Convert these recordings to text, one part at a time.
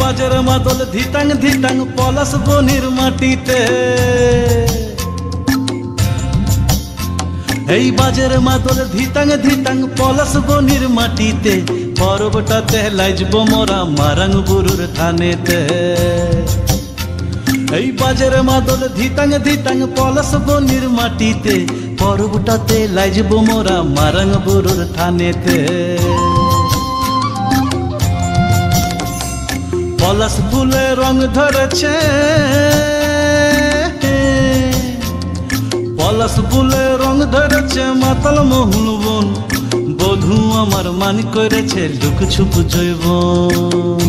বাজের মাদল ধিতাং ধিতাং পলাশ বনির মাটিতে, এই বাজের মাদল ধিতাং ধিতাং পলাশ বনির মাটিতে, পর্বটাতে লাইজব মোরা মারাং বুরুর থানেতে। এই বাজের মাদল ধিতাং ধিতাং পলাশ বনির মাটিতে, পর্বটাতে লাইজব মোরা মারাং বুরুর থানেতে। পলাশ ফুলে রং ধরেছে, পলাশ ফুলে রং ধরেছে মাতাল মহুল বন, বধূ আমার মান করেছে লুক ছুপ জৈবন।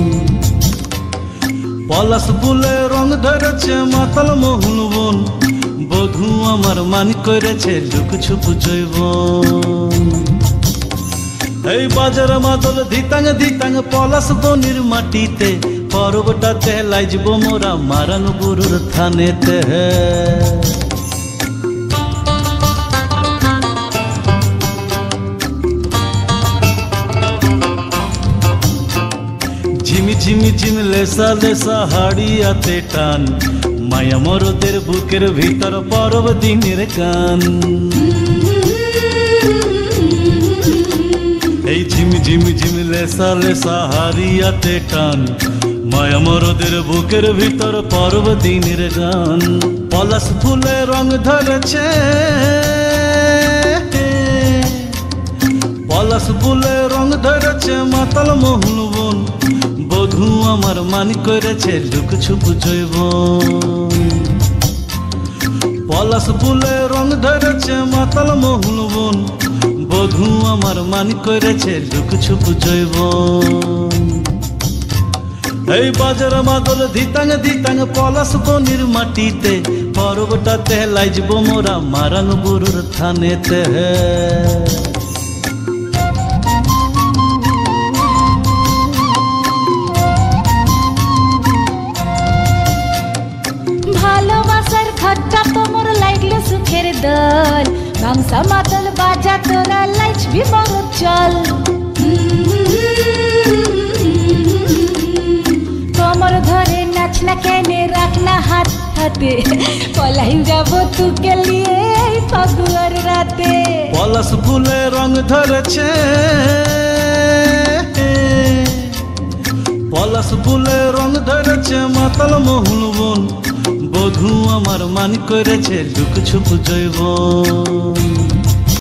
পলাশ ফুলে রং ধরেছে মাতাল মহুল বন, বধূ আমার মান করেছে লুক ছুপ জৈবন। এই বাজার মাদল ধিতাং ধিতাং পলাশ বনির মাটিতে, পর্বটাতে লাইজব মোরা মারাং বুরুর থানেতে। ঝিমি ঝিমি ঝিম লেসা লেসা হাড়িয়াতে টান, মায়া মরদের বুকের ভিতর পরব দিনের গান। এই ঝিমি ঝিমি ঝিম লেসা লেসা হাড়িয়াতে টান, মায়া মরদের বুকের ভিতর পরব দিনের গান। পলাশ ফুলে রং ধরেছে, পলাশ ফুলে রং ধরেছে মাতাল মহুল বন, বধূ আমার মান করেছে লুক ছুপ জৈবন। পলাশ ফুলে রং ধরেছে মাতাল মহুল বন, বধূ আমার মান করেছে লুক ছুপ জৈবন। এই বাজার মাদল ধিতাং ধিতাং পলাশ বনির মাটিতে, পর্বটাতে লাইজব মোরা মারাং বুরুর থানেতে। ভালোবাসার ঘরটা তোমর লাগলো সুখের দল, গামছা মাদল বাজা তোরা লাইজবি বড় চল। কোমর ধরে নাচনা কেনে রাখনা হাত হাতে, পলাই যাব তুকে লিয়ে ফাগুয়ার রাতে। পলাশ ফুলে রং ধরেছে, পলাশ ফুলে রং ধরেছে মাতাল মহুল বন, বধূ আমার মান করেছে লুক ছুপ জৈবন।